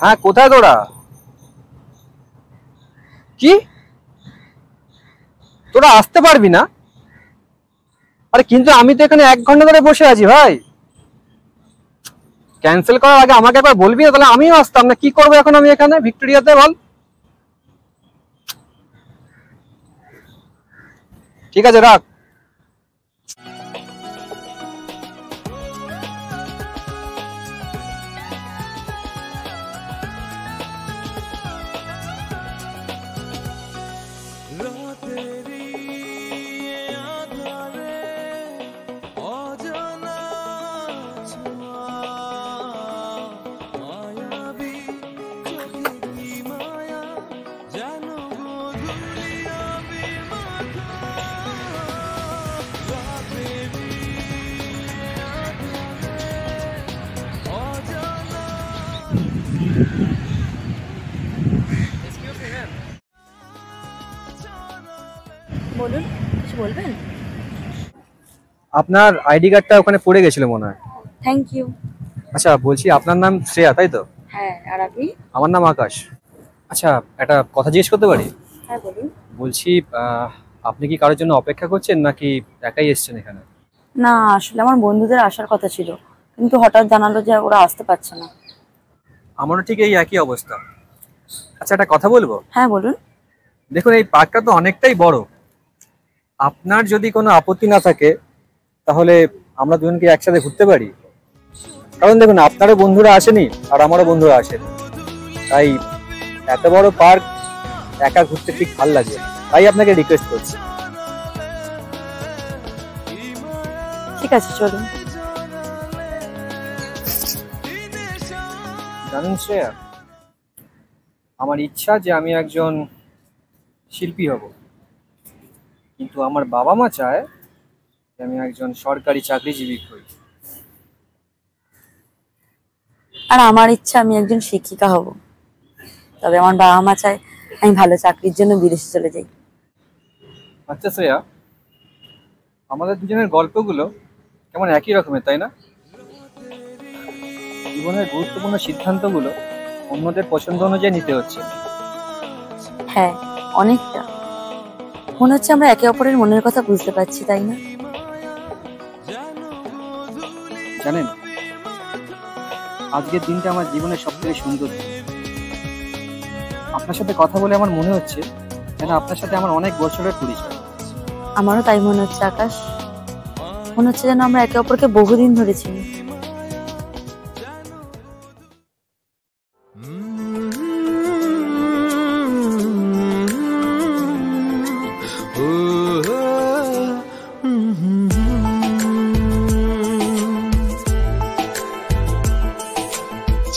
হ্যাঁ, কোথায় তোরা? কি, তোরা আসতে পারবি না? আরে কিন্তু আমি তো এখানে 1 ঘন্টা ধরে বসে আছি ভাই। ক্যান্সেল করার আগে আমাকে একবার বলবি না? তাহলে আমিও আসতাম না। কি করবো এখন আমি এখানে ভিক্টোরিয়াতে, বল? ঠিক আছে, রাখ। বলুন, কিছু বলবেন? আপনার আইডি কার্ডটা ওখানে পড়ে গেছিল মনে হয়। Thank you. আচ্ছা, বলছি আপনার নাম শ্রেয়া, তাই তো? হ্যাঁ, আর আপনি? আমার নাম আকাশ। আচ্ছা, একটা কথা জিজ্ঞেস করতে পারি? হ্যাঁ বলুন। বলছি, আপনি কি কারোর জন্য অপেক্ষা করছেন নাকি একাই এসেছেন এখানে? না, আসলে আমার বন্ধুদের আসার কথা ছিল, কিন্তু হঠাৎ জানালো যে ওরা আসতে পারছে না। আমারও ঠিক এই একই অবস্থা। আচ্ছা, একটা কথা বলবো? হ্যাঁ বলুন। দেখুন, এই পার্কটা তো অনেকটাই বড়। আপনার যদি কোনো আপত্তি না থাকে তাহলে আমরা দুজনকে একসাথে ঘুরতে পারি। কারণ দেখুন, আপনারও বন্ধুরা আসেনি আর আমারও বন্ধুরা আসেনি, তাই এত বড় পার্ক একা ঘুরতে ঠিক ভালো লাগে। তাই আপনাকে রিকোয়েস্ট করছি। ঠিক আছে, চলুন। জানেন শ্রেয়া, আমার ইচ্ছা যে আমি একজন শিল্পী হব, কিন্তু আমার বাবা মা চায় যে আমি একজন সরকারি চাকরিজীবী হই। আর আমার ইচ্ছা আমি একজন শিক্ষিকা হব, তবে আমার বাবা মা চায় আমি ভালো চাকরির জন্য বিদেশে চলে যাই। আচ্ছা শ্রেয়া, আমাদের দুজনের গল্পগুলো কেমন একই রকমের, তাই না? জীবনের গুরুত্বপূর্ণ সিদ্ধান্তগুলো অন্যদের পছন্দ অনুযায়ী নিতে হচ্ছে। হ্যাঁ, অনেকটা। মনে হচ্ছে আমরা একে অপরের মনের কথা বুঝতে পারছি, তাই না? জানেন, আজকের দিনটা আমার জীবনের সবথেকে সুন্দর দিন। আপনার সাথে কথা বলে আমার মনে হচ্ছে যেন আপনার সাথে আমার অনেক বছরের পরিচয়। আমারও তাই মনে হচ্ছে আকাশ। মনে হচ্ছে যেন আমরা একে অপরকে বহুদিন ধরে চিনি।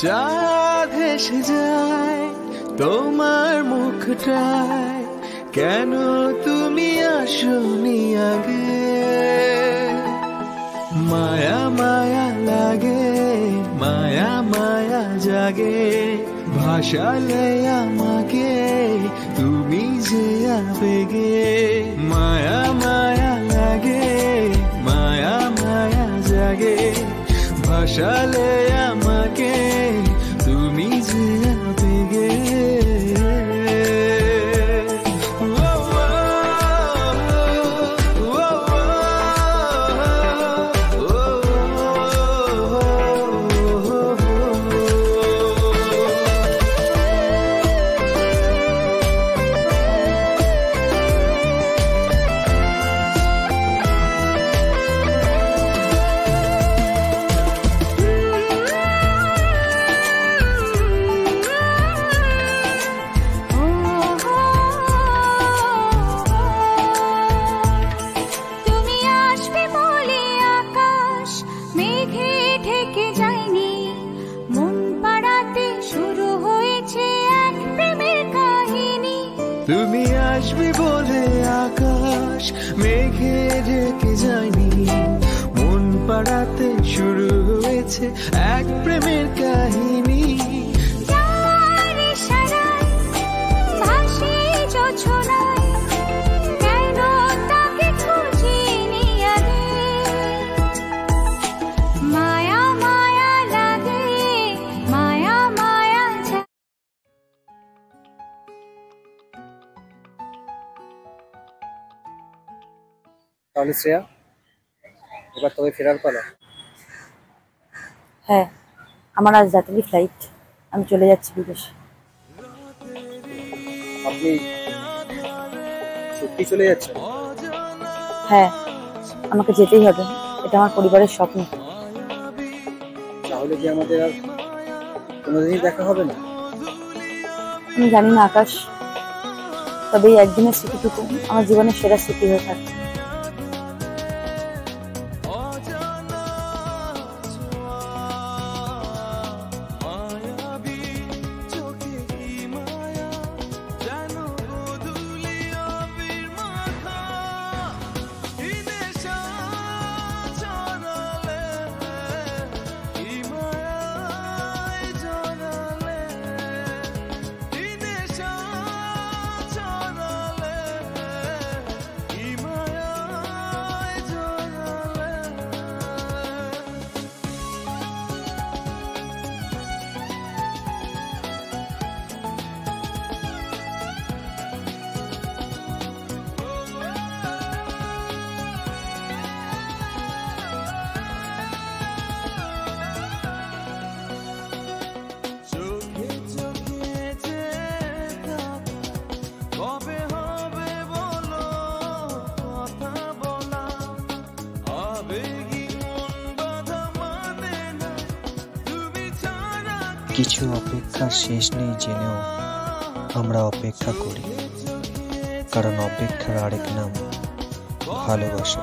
চাঁদ হেসে যায় তোমার মুখটায়, কেন তুমি আসনি আগে? মায়া মায়া লাগে, মায়া মায়া জাগে, ভাসালে আমাকে তুমি যে আবেগে। মায়া মায়া লাগে, মায়া মায়া জাগে, ভাসালে আমাকে তুমি যে আবেগে। তুমি আসবে বলে আকাশ মেঘে ঢেকে যায়নি, মন পাড়াতে শুরু হয়েছে এক প্রেমের কাহিনী। তাহলে শ্রেয়া, এবার তবে ফেরার পালা। হ্যাঁ, আমার আজ রাতেরই ফ্লাইট, আমি চলে যাচ্ছি বিদেশে। আপনি সত্যি চলে যাচ্ছেন? হ্যাঁ, আমাকে যেতেই হবে, এটা আমার পরিবারের স্বপ্ন। তাহলে কি আমাদের আর কোনোদিনই দেখা হবে না? আমি জানি না আকাশ, তবে এই একদিনের স্মৃতিটুকু আমার জীবনের সেরা স্মৃতি হয়ে থাকবে। কিছু অপেক্ষার শেষ নেই জেনেও আমরা অপেক্ষা করি, কারণ অপেক্ষার আরেক নাম ভালোবাসা।